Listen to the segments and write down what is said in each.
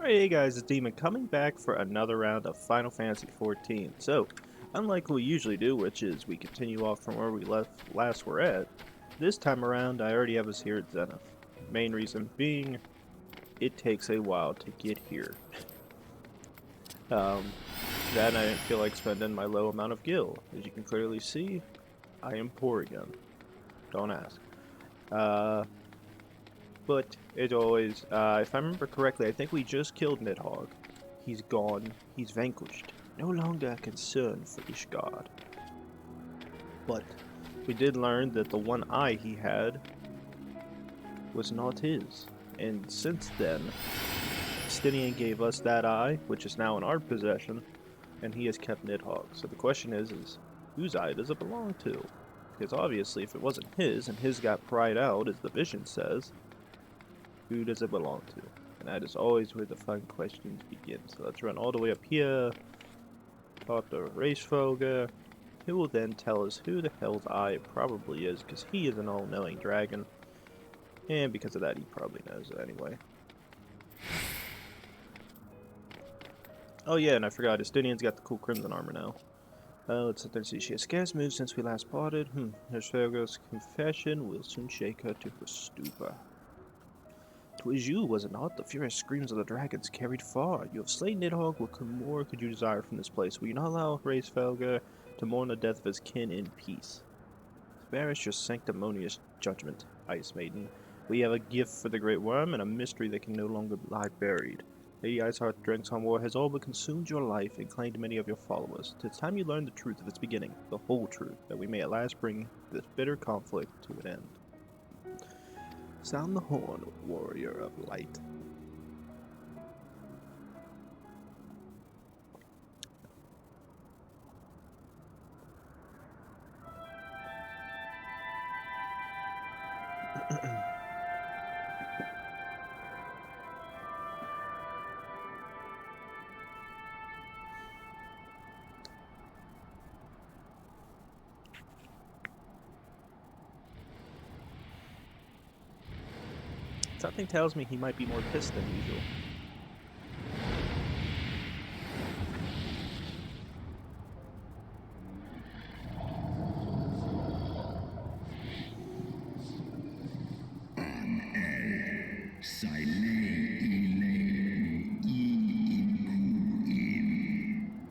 Hey guys, it's Demon coming back for another round of Final Fantasy XIV. So, unlike what we usually do, which is we continue off from where we last were at, this time around I already have us here at Zenith. Main reason being, it takes a while to get here. That and I didn't feel like spending my low amount of gil. As you can clearly see, I am poor again. Don't ask. But, as always, if I remember correctly, I think we just killed Nidhogg. He's gone. He's vanquished. No longer a concern for ISHGARD. But, we did learn that the one eye he had was not his. And since then, Stinian gave us that eye, which is now in our possession, and he has kept Nidhogg. So the question is whose eye does it belong to? Because obviously if it wasn't his, and his got pried out, as the vision says, who does it belong to? And that is always where the fun questions begin. So let's run all the way up here. Talk to Reisfolger, who will then tell us who the hell's eye it probably is, because he is an all-knowing dragon. And because of that, he probably knows it anyway. Oh yeah, and I forgot, Estinian's got the cool crimson armor now. Let's sit there and see. She has scarce moved since we last parted. Reisfolger's confession will soon shake her to her stupor. 'Twas you, was it not? The furious screams of the dragons carried far. You have slain Nidhogg. What more could you desire from this place? Will you not allow Reisfolger to mourn the death of his kin in peace? Spare us your sanctimonious judgment, Ice Maiden. We have a gift for the Great Worm and a mystery that can no longer lie buried. Lady Iceheart Dranksong War has all but consumed your life and claimed many of your followers. Tis time you learn the truth of its beginning, the whole truth, that we may at last bring this bitter conflict to an end. Sound the horn, warrior of light. Something tells me he might be more pissed than usual.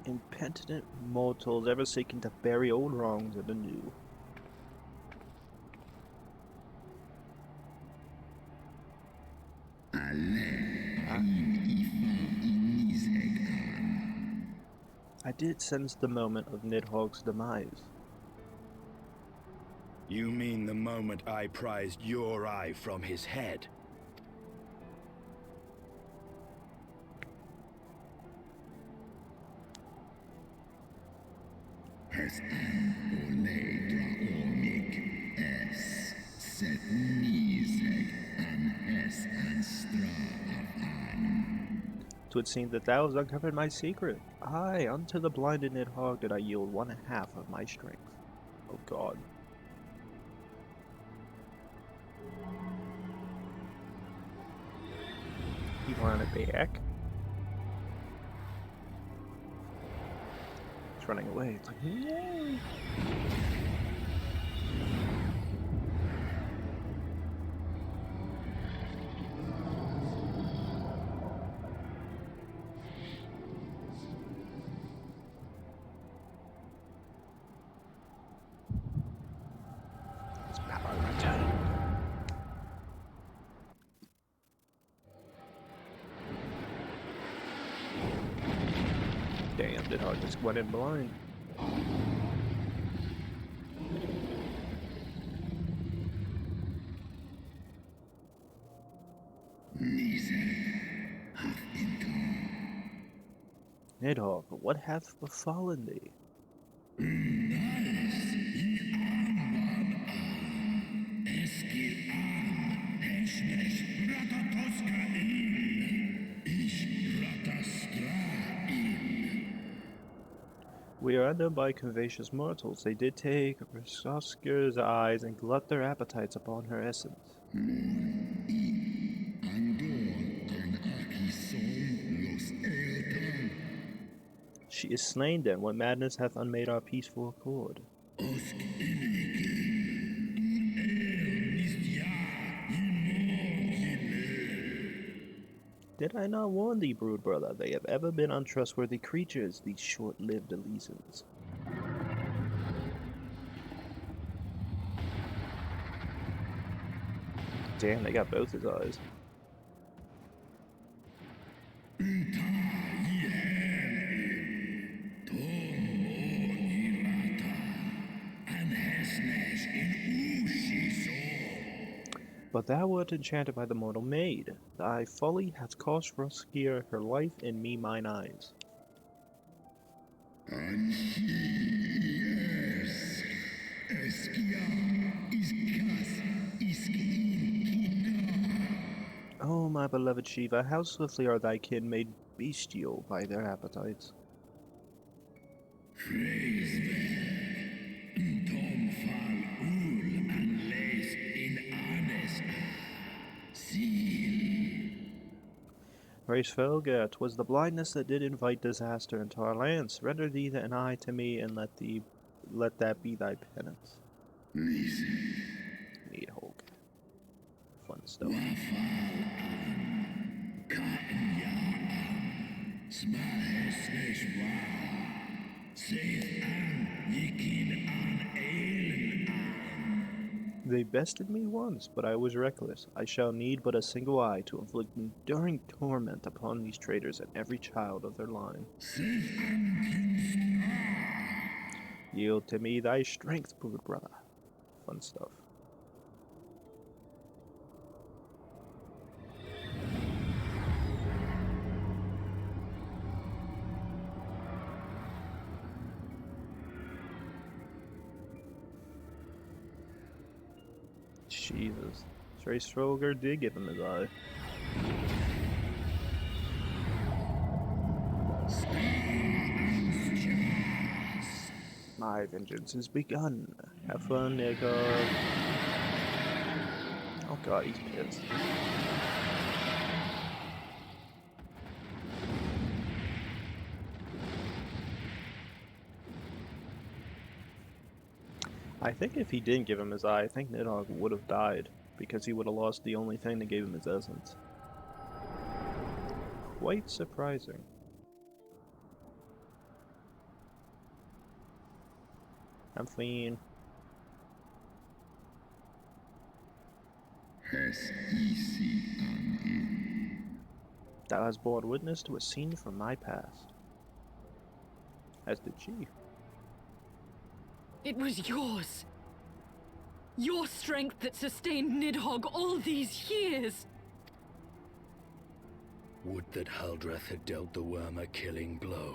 Impenitent mortals ever seeking to bury old wrongs in the new. I did sense the moment of Nidhogg's demise. You mean the moment I prized your eye from his head? Twould seem that thou hast uncovered my secret. Aye, unto the blinded Nidhogg did I yield 1/2 of my strength. Oh God. You want it back? It's running away. It's like, yay! It's power returned. Damn, Nidhogg just went in blind. Nidhogg, what hath befallen thee? We are undone by convacious mortals. They did take Reisfolger's eyes and glut their appetites upon her essence. She is slain then. What madness hath unmade our peaceful accord? Did I not warn thee, brood brother? They have ever been untrustworthy creatures, these short-lived Eorzeans. Damn, they got both his eyes. But thou wert enchanted by the mortal maid. Thy folly hath cost Roskir her life, and me mine eyes. Oh, my beloved Shiva, how swiftly are thy kin made bestial by their appetites. Reisfelga, 'twas the blindness that did invite disaster into our lands. Render thee an eye to me, and let that be thy penance. Needhog. Fun stuff. They bested me once, but I was reckless. I shall need but a single eye to inflict enduring torment upon these traitors and every child of their line. Yield to me thy strength, brood brother. Fun stuff. Jesus. Reisfelga did give him his eye. My vengeance is begun. Have fun, ISHGARD. Oh god, he's pissed. I think if he didn't give him his eye, I think Nidhogg would have died, because he would have lost the only thing that gave him his essence. Quite surprising. I'm fleeing. Thou hast borne witness to a scene from my past. As did she. It was yours. Your strength that sustained Nidhogg all these years. Would that Haldreth had dealt the worm a killing blow.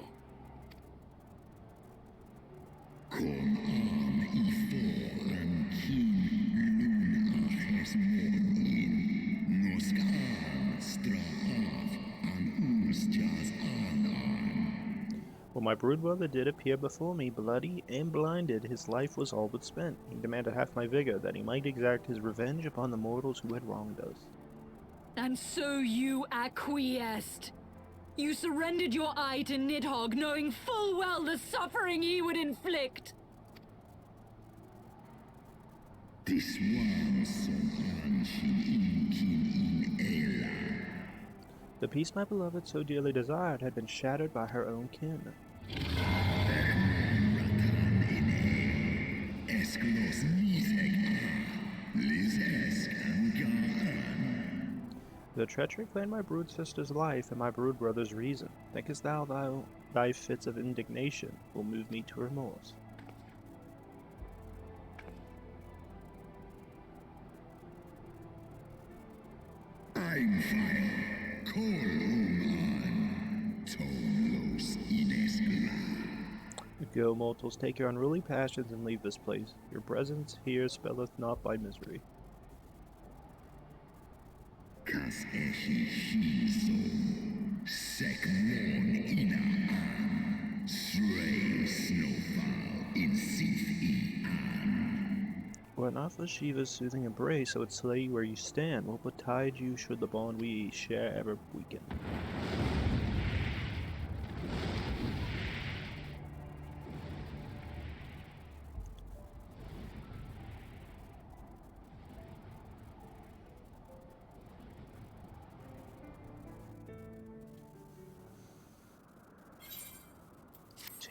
When my brood brother did appear before me, bloody and blinded, his life was all but spent. He demanded half my vigor, that he might exact his revenge upon the mortals who had wronged us. And so you acquiesced. You surrendered your eye to Nidhogg, knowing full well the suffering he would inflict. The peace my beloved so dearly desired had been shattered by her own kin. The treachery claimed my brood sister's life and my brood brother's reason. Thinkest thou thy fits of indignation will move me to remorse? I'm fire. Go, mortals, take your unruly passions and leave this place. Your presence here spelleth not by misery. Were it not for Shiva's soothing embrace, I would slay you where you stand. What would tide you should the bond we share ever weaken?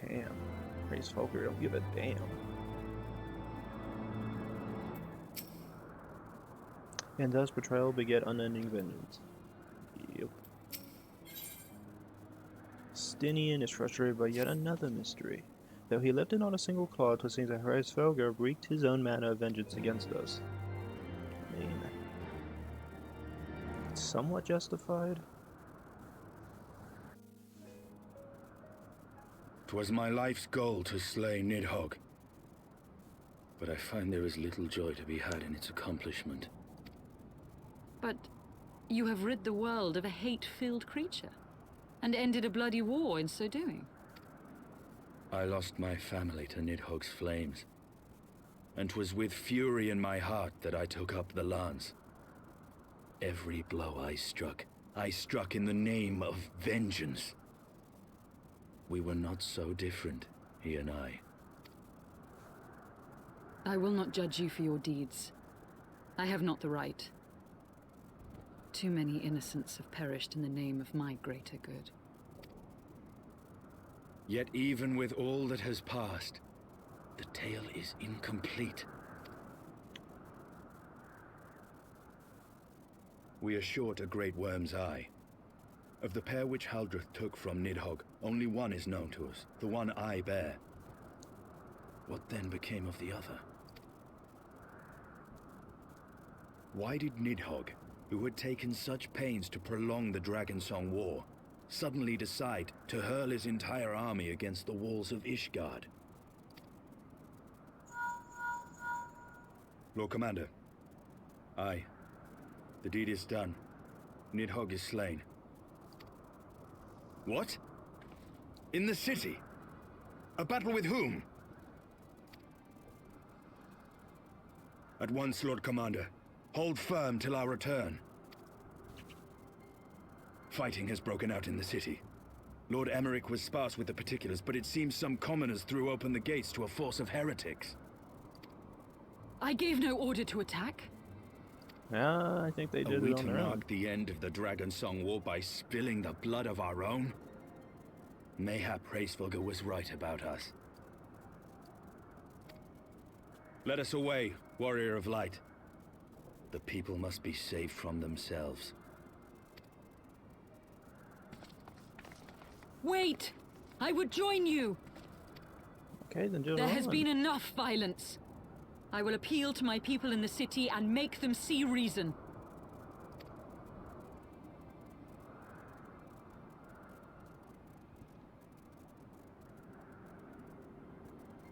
Damn. Praise Folker don't give a damn. And does betrayal beget unending vengeance? Yep. Stinian is frustrated by yet another mystery. Though he lifted not a single claw, it seems that Heavensward wreaked his own manner of vengeance against us. I mean, it's somewhat justified. 'Twas my life's goal to slay Nidhogg, but I find there is little joy to be had in its accomplishment. But you have rid the world of a hate-filled creature, and ended a bloody war in so doing. I lost my family to Nidhogg's flames, and 'twas with fury in my heart that I took up the lance. Every blow I struck in the name of vengeance. We were not so different, he and I. I will not judge you for your deeds. I have not the right. Too many innocents have perished in the name of my greater good. Yet even with all that has passed, the tale is incomplete. We are short a great worm's eye. Of the pair which Haldreth took from Nidhogg, only one is known to us, the one I bear. What then became of the other? Why did Nidhogg, who had taken such pains to prolong the Dragonsong War, suddenly decide to hurl his entire army against the walls of ISHGARD? Lord Commander. Aye. The deed is done. Nidhogg is slain. What? In the city? A battle with whom? At once, Lord Commander. Hold firm till our return. Fighting has broken out in the city. Lord Emmerich was sparse with the particulars, but it seems some commoners threw open the gates to a force of heretics. I gave no order to attack. I think they Are did we it on to their own. mark the end of the Dragonsong War by spilling the blood of our own? Mayhap Hraesvelgr was right about us. Let us away, warrior of light. The people must be saved from themselves. Wait! I would join you! Okay, then just There has run. been enough violence. I will appeal to my people in the city and make them see reason.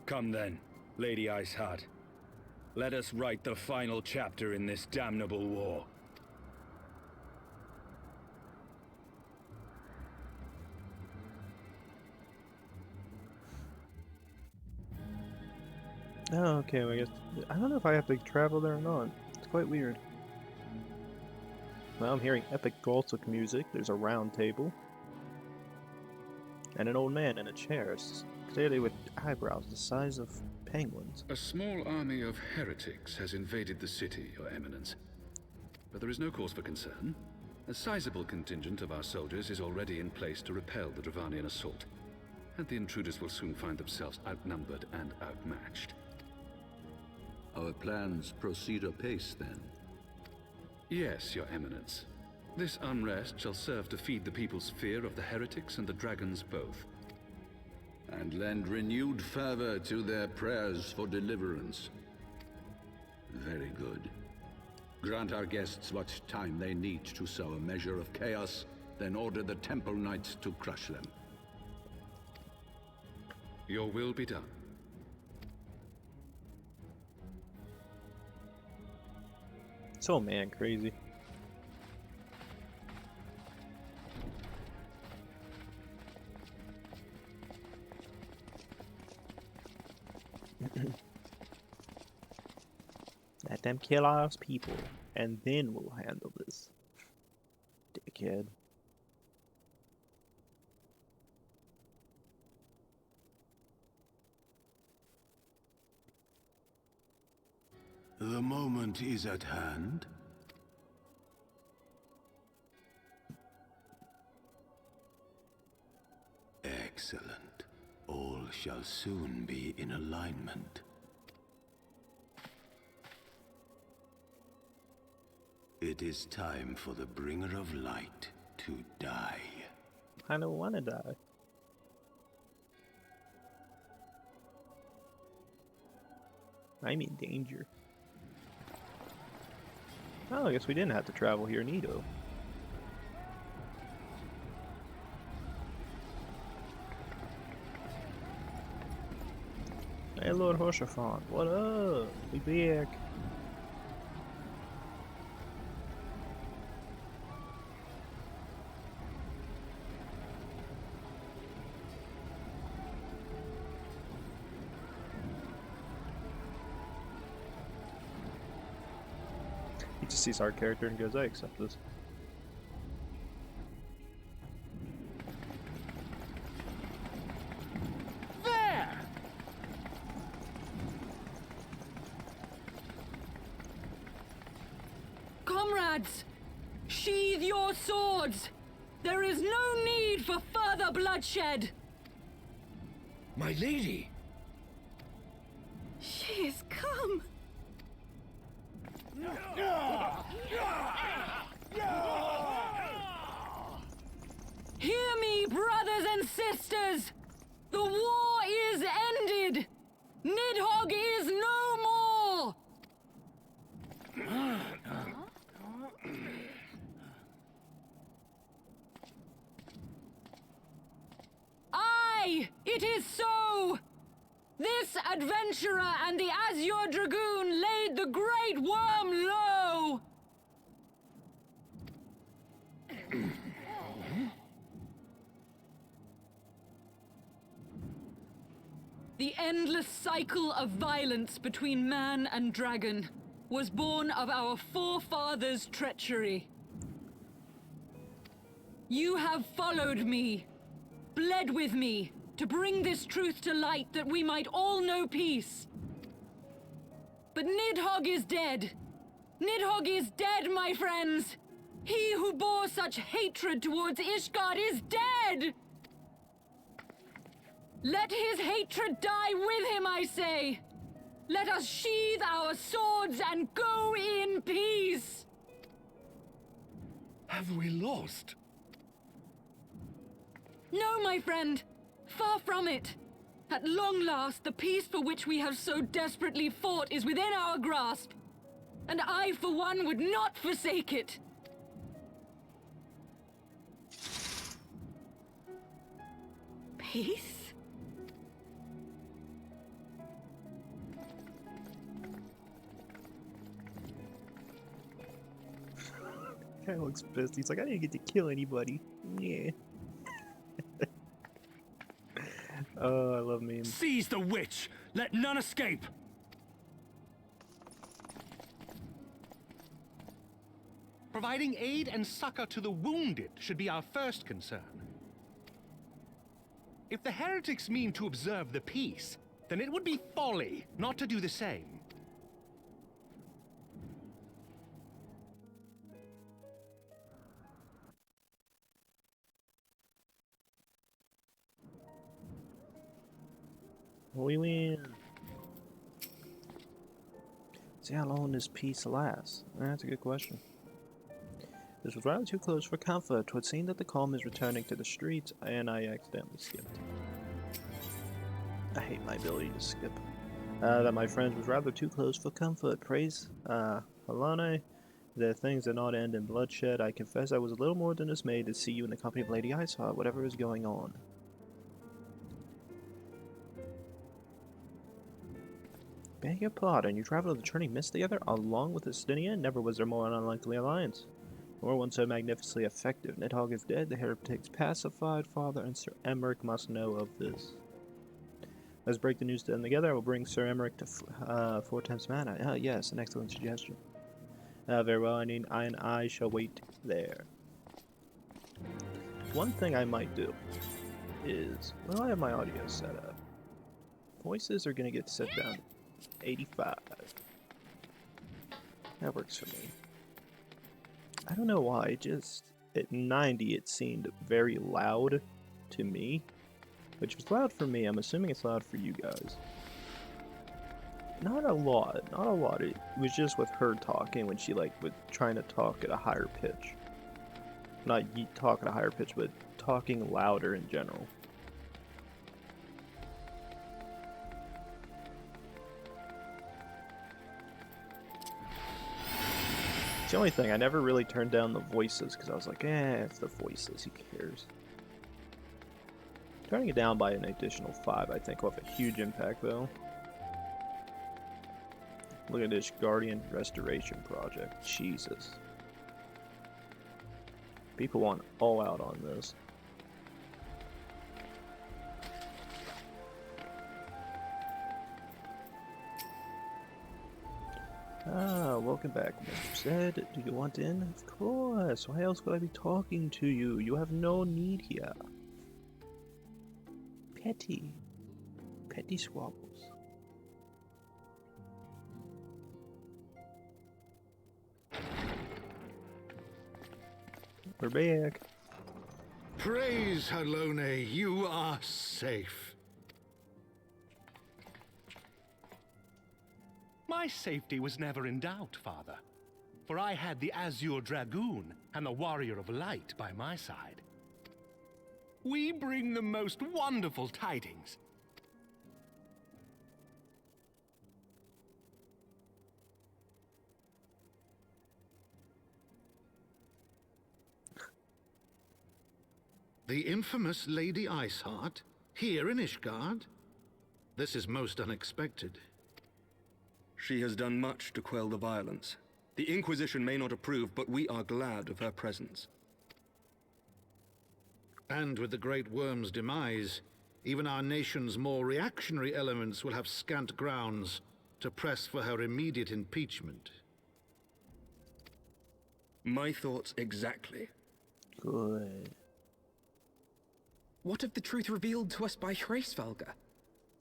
Come then, Lady Iceheart. Let us write the final chapter in this damnable war. Oh, okay, well, I guess... I don't know if I have to travel there or not. It's quite weird. Well, I'm hearing epic Gothic music. There's a round table. And an old man in a chair, clearly with eyebrows the size of penguins. A small army of heretics has invaded the city, Your Eminence. But there is no cause for concern. A sizable contingent of our soldiers is already in place to repel the Dravanian assault. And the intruders will soon find themselves outnumbered and outmatched. Our plans proceed apace, then? Yes, Your Eminence. This unrest shall serve to feed the people's fear of the heretics and the dragons both. And lend renewed fervor to their prayers for deliverance. Very good. Grant our guests what time they need to sow a measure of chaos, then order the Temple Knights to crush them. Your will be done. So man crazy. Let them kill our people, and then we'll handle this. Dickhead. The moment is at hand. Excellent. All shall soon be in alignment. It is time for the Bringer of Light to die. I don't want to die. I'm in danger. Oh, I guess we didn't have to travel here, neato. Hey, Lord Horsefont, what up? We back. He just sees our character and goes, I accept this. Comrades, sheathe your swords! There is no need for further bloodshed! My lady! She is come! Hear me, brothers and sisters! The war is ended! Nidhogg is no more! Aye, it is so! This adventurer and the Azure Dragoon laid the Great Worm low! The endless cycle of violence between man and dragon was born of our forefathers' treachery. You have followed me, bled with me, to bring this truth to light that we might all know peace. But Nidhogg is dead. Nidhogg is dead, my friends! He who bore such hatred towards ISHGARD is dead! Let his hatred die with him, I say! Let us sheathe our swords and go in peace! Have we lost? No, my friend. Far from it. At long last, the peace for which we have so desperately fought is within our grasp. And I, for one, would not forsake it. Peace? Guy looks pissed. He's like, I didn't get to kill anybody. Yeah. Oh, I love memes. Seize the witch! Let none escape! Providing aid and succor to the wounded should be our first concern. If the heretics mean to observe the peace, then it would be folly not to do the same. We win. See how long this peace lasts. That's a good question. This was rather too close for comfort. 'Twould seem that the calm is returning to the streets, and I accidentally skipped. I hate my ability to skip. That, my friends, was rather too close for comfort. Praise Helane. The things did not end in bloodshed. I confess I was a little more than dismayed to see you in the company of Lady ISHGARD, whatever is going on. Beg your pardon, you traveled the Turning Mist together along with Astinia? Never was there more an unlikely alliance. Nor one so magnificently effective. Nidhogg is dead, the heretics pacified, Father and Sir Emmerich must know of this. Let's break the news to them together. I will bring Sir Emmerich to 4 times mana. Yes, an excellent suggestion. Very well, I shall wait there. One thing I might do is, well, I have my audio set up. Voices are going to get set down to 85. That works for me. I don't know why, just at 90 it seemed very loud to me. which was loud for me. I'm assuming it's loud for you guys. Not a lot, not a lot. It was just with her talking when she like was trying to talk at a higher pitch. Not talk at a higher pitch, but talking louder in general. It's the only thing, I never really turned down the voices because I was like, it's the voices, who cares? Turning it down by an additional 5, I think, will have a huge impact though. Look at this Guardian Restoration Project. Jesus. People want all out on this. Welcome back, Mr. Zhed. Do you want in? Of course. Why else would I be talking to you? You have no need here. Petty squabbles. We're back. Praise Hydaelyn, you are safe. My safety was never in doubt, Father, for I had the Azure Dragoon and the Warrior of Light by my side. We bring the most wonderful tidings. The infamous Lady Iceheart, here in ISHGARD? This is most unexpected. She has done much to quell the violence. The Inquisition may not approve, but we are glad of her presence. And with the Great Worm's demise, even our nation's more reactionary elements will have scant grounds to press for her immediate impeachment. My thoughts exactly. Good. What of the truth revealed to us by Hraesvelgr?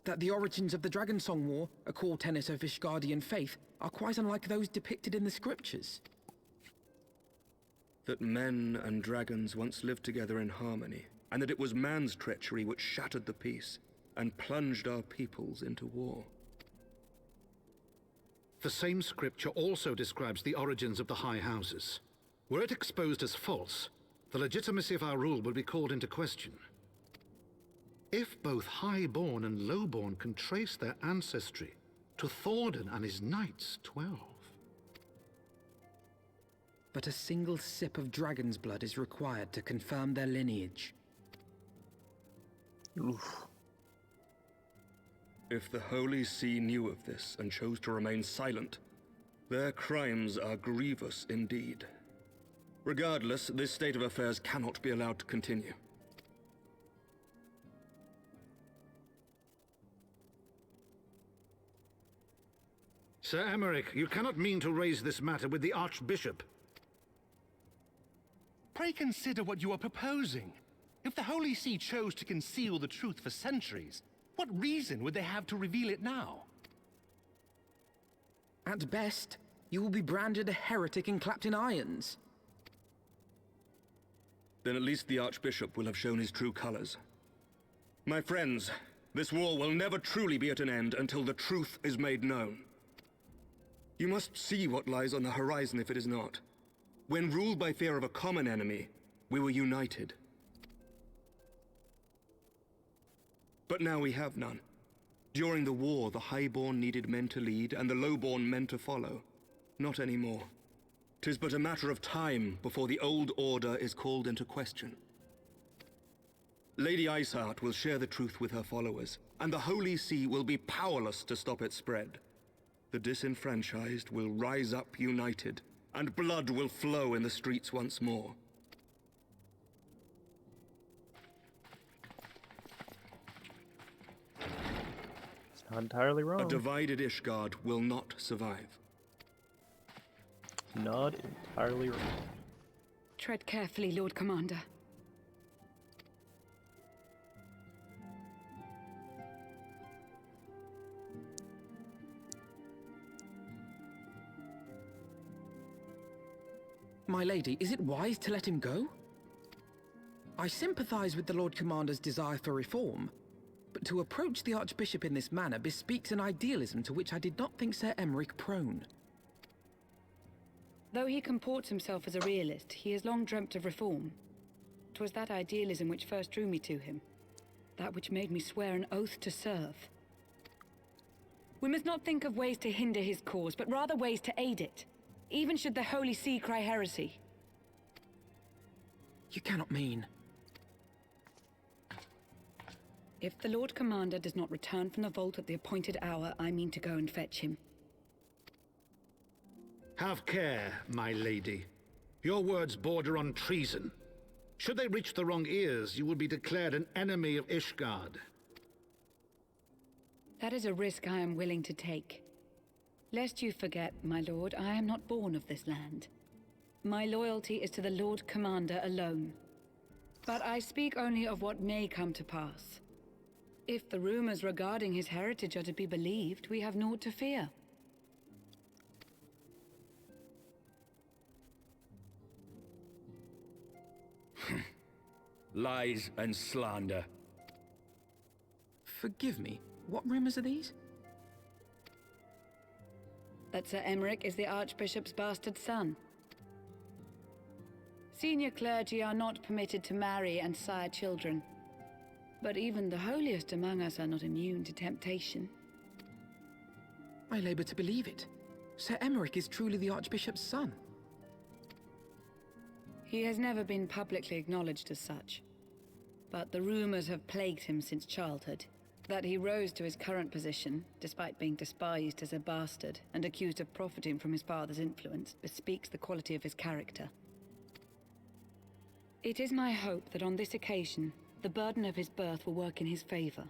That the origins of the Dragonsong War, a core tenet of Ishgardian faith, are quite unlike those depicted in the scriptures. That men and dragons once lived together in harmony, and that it was man's treachery which shattered the peace and plunged our peoples into war. The same scripture also describes the origins of the High Houses. Were it exposed as false, the legitimacy of our rule would be called into question. If both Highborn and Lowborn can trace their ancestry to Thordan and his Knights 12. But a single sip of dragon's blood is required to confirm their lineage. Oof. If the Holy See knew of this and chose to remain silent, their crimes are grievous indeed. Regardless, this state of affairs cannot be allowed to continue. Sir Emmerich, you cannot mean to raise this matter with the Archbishop. Pray consider what you are proposing. If the Holy See chose to conceal the truth for centuries, what reason would they have to reveal it now? At best, you will be branded a heretic and clapped in irons. Then at least the Archbishop will have shown his true colors. My friends, this war will never truly be at an end until the truth is made known. You must see what lies on the horizon if it is not. When ruled by fear of a common enemy, we were united. But now we have none. During the war, the Highborn needed men to lead, and the Lowborn men to follow. Not anymore. 'Tis but a matter of time before the old order is called into question. Lady Iceheart will share the truth with her followers, and the Holy See will be powerless to stop its spread. The disenfranchised will rise up united, and blood will flow in the streets once more. It's not entirely wrong. A divided ISHGARD will not survive. Not entirely wrong. Tread carefully, Lord Commander. My lady, is it wise to let him go? I sympathize with the Lord Commander's desire for reform, but to approach the Archbishop in this manner bespeaks an idealism to which I did not think Sir Emeric prone. Though he comports himself as a realist, he has long dreamt of reform. 'Twas that idealism which first drew me to him. That which made me swear an oath to serve. We must not think of ways to hinder his cause, but rather ways to aid it. Even should the Holy See cry heresy. You cannot mean... If the Lord Commander does not return from the vault at the appointed hour, I mean to go and fetch him. Have care, my lady. Your words border on treason. Should they reach the wrong ears, you will be declared an enemy of ISHGARD. That is a risk I am willing to take. Lest you forget, my lord, I am not born of this land. My loyalty is to the Lord Commander alone. But I speak only of what may come to pass. If the rumors regarding his heritage are to be believed, we have naught to fear. Lies and slander. Forgive me, what rumors are these? That Sir Emeric is the Archbishop's bastard son. Senior clergy are not permitted to marry and sire children. But even the holiest among us are not immune to temptation. I labor to believe it. Sir Emeric is truly the Archbishop's son. He has never been publicly acknowledged as such. But the rumors have plagued him since childhood. That he rose to his current position, despite being despised as a bastard and accused of profiting from his father's influence, bespeaks the quality of his character. It is my hope that on this occasion, the burden of his birth will work in his favor.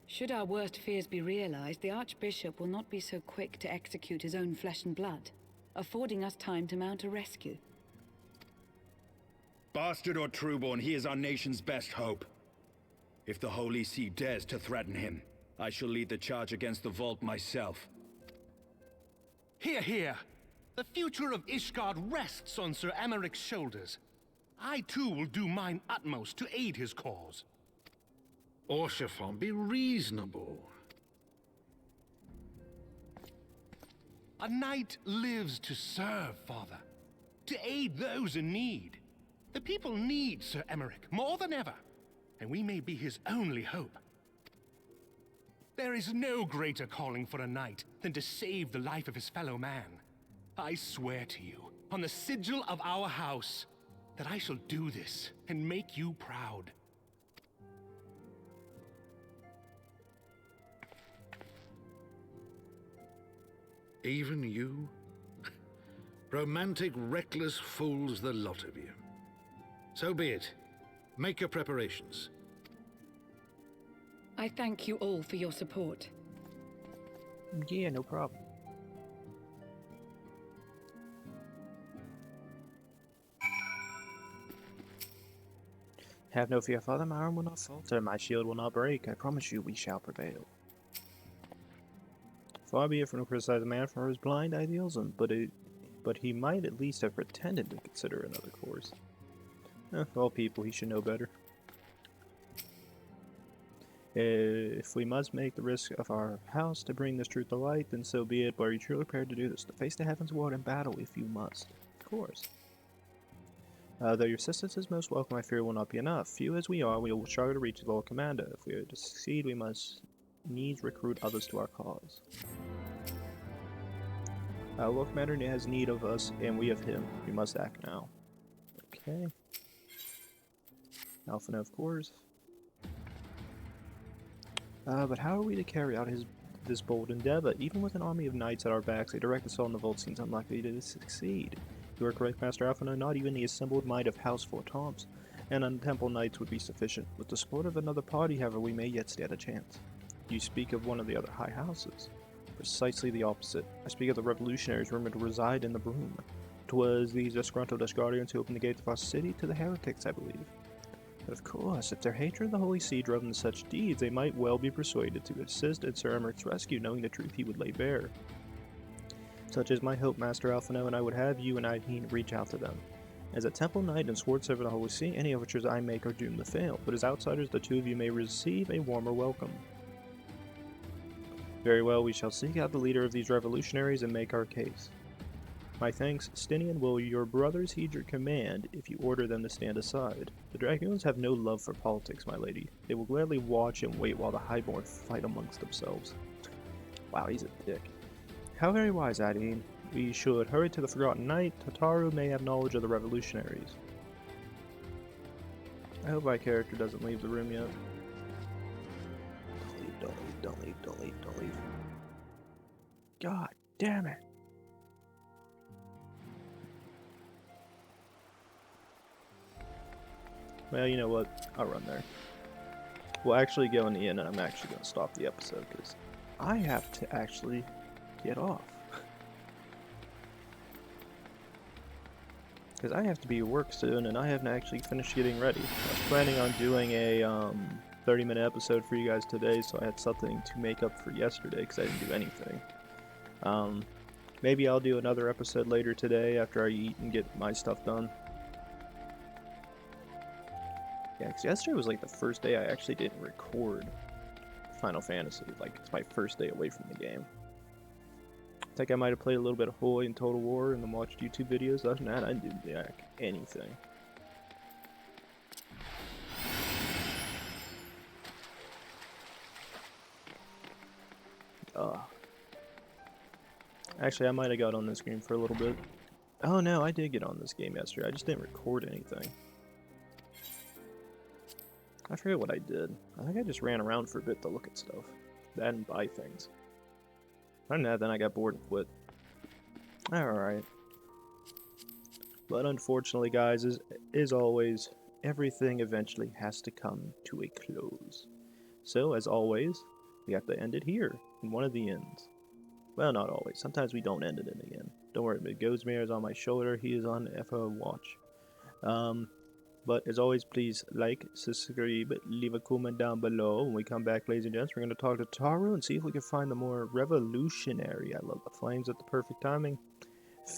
Should our worst fears be realized, the Archbishop will not be so quick to execute his own flesh and blood, affording us time to mount a rescue. Bastard or trueborn, he is our nation's best hope. If the Holy See dares to threaten him, I shall lead the charge against the Vault myself. Hear, hear! The future of ISHGARD rests on Sir Emeric's shoulders. I too will do mine utmost to aid his cause. Orshafon, be reasonable. A knight lives to serve, Father. To aid those in need. The people need Sir Emeric more than ever, and we may be his only hope. There is no greater calling for a knight than to save the life of his fellow man. I swear to you, on the sigil of our house, that I shall do this and make you proud. Even you? Romantic, reckless fools, the lot of you. So be it. Make your preparations. I thank you all for your support. Yeah, no problem. Have no fear, Father. My arm will not falter, my shield will not break. I promise you, we shall prevail. Far be it from criticize a man for his blind idealism, but he might at least have pretended to consider another course. All people, he should know better. If we must make the risk of our house to bring this truth to light, then so be it. But are you truly prepared to do this? To face the Heavensward in battle, if you must. Of course. Though your assistance is most welcome, I fear will not be enough. Few as we are, we will struggle to reach the Lord Commander. If we are to succeed, we must needs recruit others to our cause. Lord Commander has need of us, and we of him. We must act now. Okay. Alphina, of course. But how are we to carry out this bold endeavor? Even with an army of knights at our backs, a direct assault on the vault seems unlikely to succeed. You are correct, Master Alphina. Not even the assembled might of House Fortomps and Untemple Knights would be sufficient. With the support of another party, however, we may yet stand a chance. You speak of one of the other high houses. Precisely the opposite. I speak of the revolutionaries rumored to reside in the Broom. 'Twas these disgruntled ISHGARDians who opened the gates of our city to the heretics, I believe. But of course, if their hatred of the Holy See drove them to such deeds, they might well be persuaded to assist in Sir Emeric's rescue, knowing the truth he would lay bare. Such is my hope, Master Alphina, and I would have you and Hydaelyn reach out to them. As a Temple Knight and Sword Servant I will see, any overtures I make are doomed to fail, but as outsiders the two of you may receive a warmer welcome. Very well, we shall seek out the leader of these revolutionaries and make our case. My thanks, Stinian. Will your brothers heed your command if you order them to stand aside? The Dragoons have no love for politics, my lady. They will gladly watch and wait while the Highborn fight amongst themselves. Wow, he's a dick. How very wise, Hydaelyn. We should hurry to the Forgotten Knight. Tataru may have knowledge of the revolutionaries. I hope my character doesn't leave the room yet. Don't leave. God damn it. Well, you know what? I'll run there. We'll actually go in the end, and I'm actually going to stop the episode, because I have to actually get off. Because I have to be at work soon, and I haven't actually finished getting ready. I was planning on doing a 30-minute episode for you guys today, so I had something to make up for yesterday, because I didn't do anything. Maybe I'll do another episode later today after I eat and get my stuff done. Yeah, because yesterday was like the first day I actually didn't record Final Fantasy. Like, it's my first day away from the game. I think I might have played a little bit of Hoy and Total War and then watched YouTube videos. Other than that, I didn't do anything. Actually, I might have got on this game for a little bit. Oh no, I did get on this game yesterday. I just didn't record anything. I forget what I did. I think I just ran around for a bit to look at stuff. That and buy things. Other than that, then I got bored and quit. Alright. But unfortunately, guys, as always, everything eventually has to come to a close. So, as always, we have to end it here, in one of the ends. Well, not always. Sometimes we don't end it in the end. Don't worry, but Ghostmare is on my shoulder. He is on FO watch. But as always, please like, subscribe, leave a comment down below. When we come back, ladies and gents, we're going to talk to Taru and see if we can find the more revolutionary, I love the flames at the perfect timing,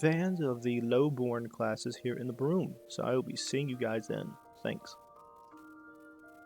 fans of the lowborn classes here in the Broom. So I will be seeing you guys then. Thanks.